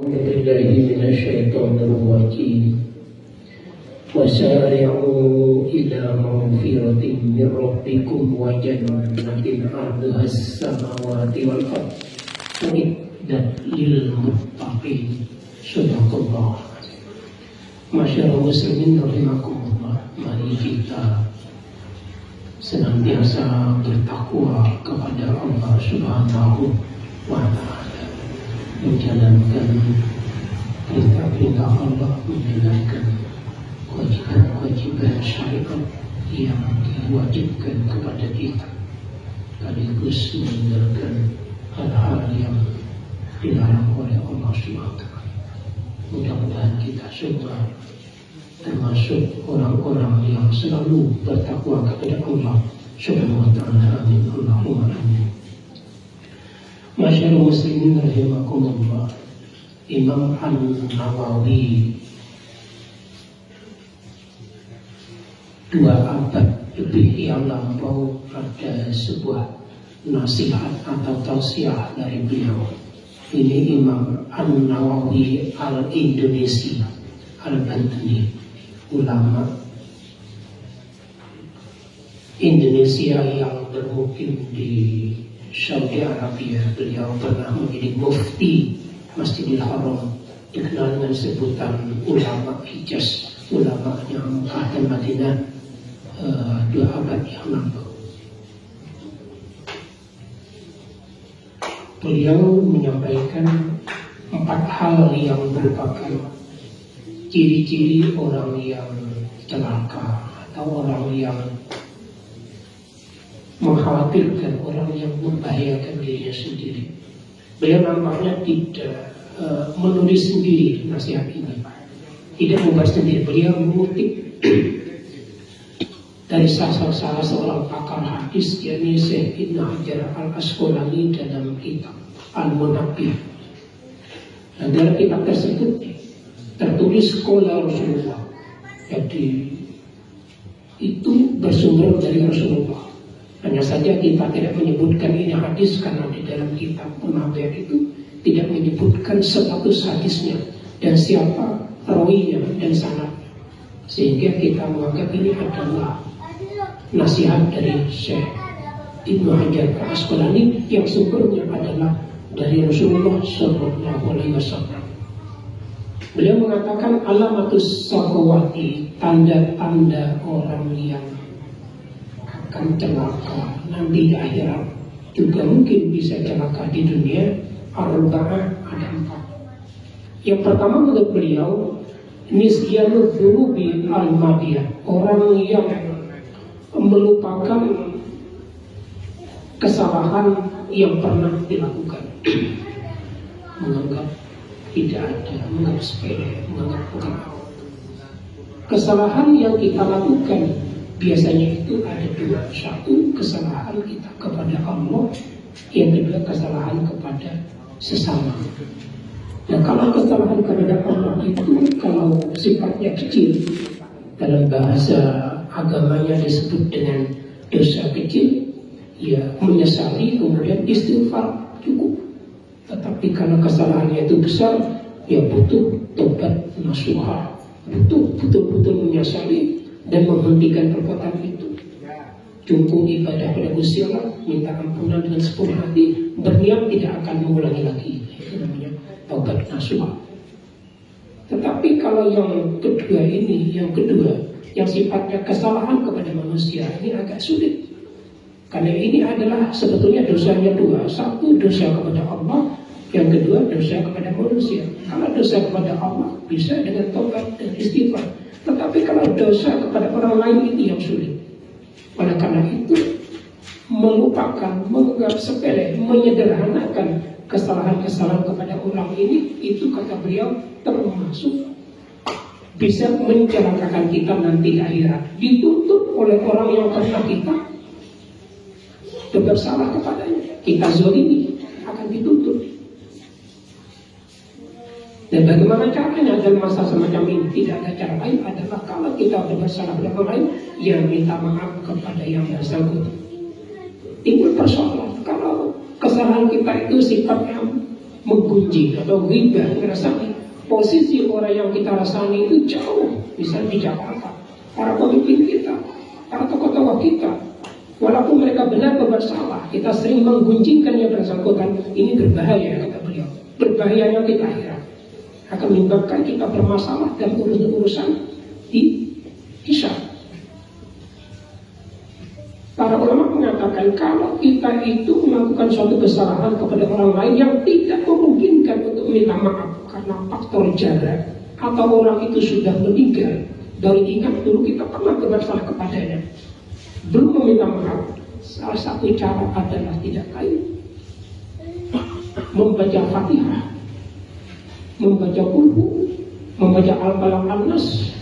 أعوذ بالله من الشيطان الرجيم وسارعوا إلى مغفرة من ربكم وجنة عرضها السماوات والأرض أعدت للمتقين صدق الله. Masyarakat muslimin rahimakumullah, mari kita senantiasa bertakwa kepada Allah Subhanahu wa Ta'ala, menjalankan perintah-perintah Allah, menjalankan kewajiban-kewajiban syariat yang diwajibkan kepada kita, sekaligus meninggalkan hal-hal yang dilarang oleh Allah SWT. Mudah-mudahan kita semua termasuk orang-orang yang selalu bertakwa kepada Allah Subhanahu wa Ta'ala. Amin. Allahumma amin. Masyaallah muslimin rahimakumullah, Imam An-Nawawi 2 abad lebih yang lampau ada sebuah nasihat atau tausiah dari beliau. Ini Imam An-Nawawi Al-Indonesia Al-Bantani, ulama Indonesia yang bermukim di Saudi Arabia. Beliau pernah menjadi mufti Masjidil Haram, dikenal dengan sebutan ulama Hijaz, ulama yang Mekah dan Madinah 2 abad yang lampau. Beliau menyampaikan 4 hal yang merupakan ciri-ciri orang yang celaka atau orang yang mengkhawatirkan, orang yang membahayakan dirinya sendiri. Beliau nampaknya tidak menulis sendiri nasihat ini, tidak membahas sendiri. Beliau mengutip dari salah seorang pakar hadis, yakni Syekh Ibnu Hajar Al-Asqalani dalam kitab Al-Munabbih. Nah, dalam kitab tersebut tertulis qala Rasulullah, jadi itu bersumber dari Rasulullah. Hanya saja kita tidak menyebutkan ini hadis karena di dalam kitab Munabbih itu tidak menyebutkan status hadisnya dan siapa rawinya dan sanadnya, sehingga kita menganggap ini adalah nasihat dari Syekh Ibnu Hajar Al-Asqalani yang sumbernya adalah dari Rasulullah SAW. Beliau mengatakan alamatus saqawati, tanda-tanda orang yang akan celaka nanti di akhirat, juga mungkin bisa celaka di dunia. Arba'ah, ada 4. Yang pertama menurut beliau, nisyanul dzunubi al-madiyah, orang yang melupakan kesalahan yang pernah dilakukan, menganggap tidak ada, menganggap sepele, menganggap bukan. Kesalahan yang kita lakukan biasanya itu ada 2. 1, kesalahan kita kepada Allah, yang kedua kesalahan kepada sesama. Nah, kalau kesalahan kepada Allah itu kalau sifatnya kecil, dalam bahasa agamanya disebut dengan dosa kecil, ya menyesali kemudian istighfar cukup. Tetapi kalau kesalahannya itu besar, ya butuh tobat nasuha, butuh betul-betul menyesali dan menghentikan perbuatan itu. Cukup ibadah pada Gusti Allah, minta ampunan dengan sepenuh hati, berniat tidak akan mengulangi lagi. Itu namanya tobat nasuha. Tetapi kalau yang kedua ini, yang sifatnya kesalahan kepada manusia, ini agak sulit. Karena ini adalah sebetulnya dosanya 2. 1, dosa kepada Allah. Yang kedua, dosa kepada manusia. Kalau dosa kepada Allah bisa dengan tobat dan istighfar. Tetapi kalau dosa kepada orang lain ini yang sulit. Oleh karena itu, melupakan, menganggap sepele, menyederhanakan kesalahan-kesalahan kepada orang ini, itu kata beliau termasuk bisa mencelakakan kita nanti di akhirat. Dituntut oleh orang yang pernah kita bersalah kepadanya, kita zalimi, akan dituntut. Dan bagaimana caranya dalam masa semacam ini? Tidak ada cara lain adalah kalau kita bersalah kepada orang lain, ya minta maaf kepada yang bersangkutan. Timbul persoalan kalau kesalahan kita itu sifatnya menggunjing atau ghibah, merasa posisi orang yang kita rasani itu jauh. Misalnya di Jakarta, para pemimpin kita, para tokoh-tokoh kita, walaupun mereka benar berbuat salah, kita sering menggunjingkan yang bersangkutan. Ini berbahaya, kata beliau. Berbahayanya kita akhirat akan menyebabkan kita bermasalah dan urusan di hisab. Para ulama mengatakan kalau kita itu melakukan suatu kesalahan kepada orang lain yang tidak memungkinkan untuk minta maaf karena faktor jarak, atau orang itu sudah meninggal, dari ingat dulu kita pernah berbuat salah kepadanya, belum meminta maaf, salah satu cara adalah tidak kayu, membaca Fatihah, membaca Qul, membaca Al-Falaq An-Nas.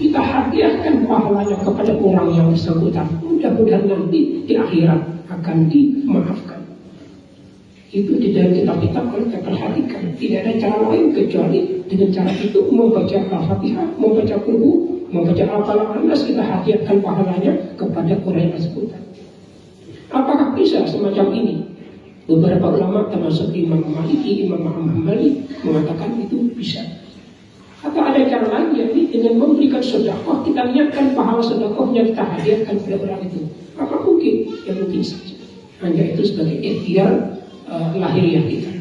Kita hadiahkan pahalanya kepada orang yang bersangkutan. Mudah-mudahan nanti di akhirat akan dimaafkan. Itu di dalam kitab-kitab kalau kita perhatikan, tidak ada cara lain kecuali dengan cara itu, membaca Al-Fatihah, membaca Qul, membaca Al-Falaq An-Nas. Kita hadiahkan pahalanya kepada orang yang bersangkutan. Apakah bisa semacam ini? Beberapa ulama termasuk Imam Maliki, Imam Hambali mengatakan itu bisa. Atau ada cara lain, yakni dengan memberikan sedekah, kita niatkan pahala sedekahnya kita hadiahkan kepada orang itu. Apa mungkin? Ya mungkin saja. Hanya itu sebagai ikhtiar lahiriah kita.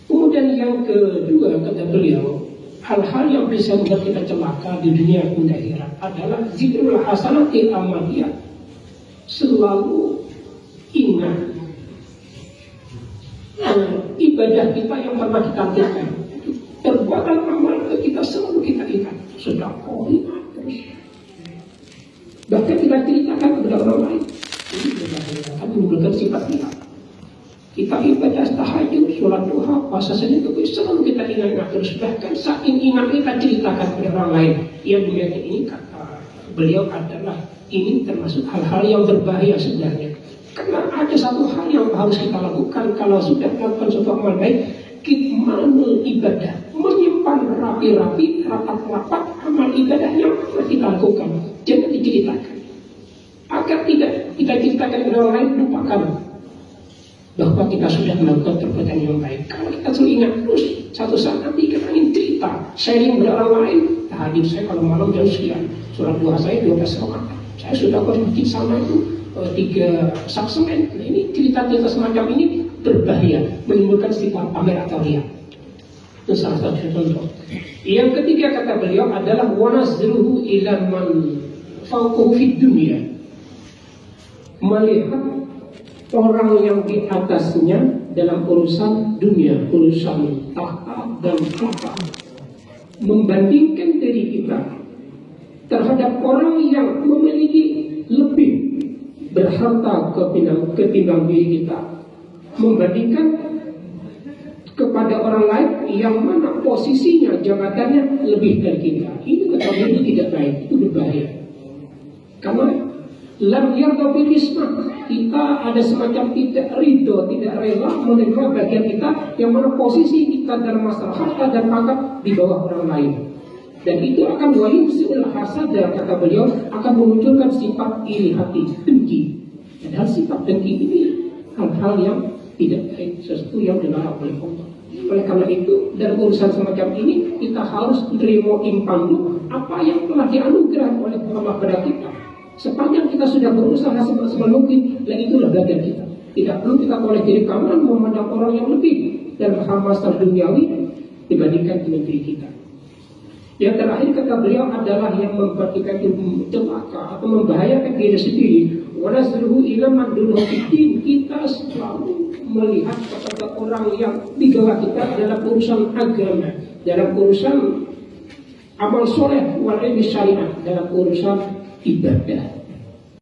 Kemudian yang kedua, kata beliau, hal-hal yang bisa membuat kita celaka di dunia dan akhirat adalah zikrul hasanatil amaliyah. Selalu ingat ibadah kita yang pernah kita lakukan, perbuatan amal kita selalu kita ingat, sedekah terus. Bahkan kita ceritakan kepada orang lain. Ini akan menimbulkan sifat kita. Kita ibadah tahajud, sholat duha, puasa Senin Kemis, selalu kita ingat terus. Bahkan saking ingat kita ceritakan kepada orang lain. Yang demikian ini kata beliau adalah ini termasuk hal-hal yang berbahaya sebenarnya. Karena ada satu hal yang harus kita lakukan kalau sudah melakukan suatu amal baik, kitmanul ibadah, menyimpan rapi-rapi, rapat-rapat amal ibadah yang pernah kita lakukan, jangan diceritakan. Agar tidak kita ceritakan kepada orang lain, lupakan bahwa kita sudah melakukan perbuatan yang baik. Kalau kita selalu ingat terus, satu saat nanti kita ingin cerita, sharing kepada orang lain, tahajud saya kalau malam jam sekian, sholat duha saya 12 rakaat, saya sudah ke masjid sama itu 3 saksemen. Nah, ini cerita-cerita semacam ini berbahaya, menimbulkan sifat pamer atau riya. Itu salah satu contoh. Yang ketiga kata beliau adalah wanazruhu ila man fawqahu fid dunya, melihat orang yang di atasnya dalam urusan dunia, urusan tahta dan harta, membandingkan diri kita terhadap orang yang memiliki lebih berharta ketimbang diri kita, membandingkan kepada orang lain yang mana posisinya, jabatannya lebih dari kita. Ini ketahuan tidak baik, itu berbahaya. Karena lam yarda bil ismah, kita ada semacam tidak ridho, tidak rela menerima bagian kita yang mana posisi kita dalam masalah harta dan pangkat di bawah orang lain. Dan itu akan wayumsiul hasada, kata beliau, akan memunculkan sifat iri hati, dengki. Padahal sifat dengki ini hal-hal yang tidak baik, sesuatu yang dilarang oleh Allah. Oleh karena itu, dalam urusan semacam ini kita harus menerima impandu apa yang telah dianugerahkan oleh Allah kepada kita. Sepanjang kita sudah berusaha semaksimal mungkin, dan itulah bagian kita. Tidak perlu kita oleh diri kanan memandang orang yang lebih dalam hal masalah duniawi dibandingkan dengan diri kita. Yang terakhir kata beliau adalah yang membuat kita celaka atau membahayakan diri sendiri. Wanazruhu ila man dunahu fiddin, kita selalu melihat kepada orang yang di bawah kita dalam urusan agama, dalam urusan amal soleh wal ilmi syariah, dalam urusan ibadah.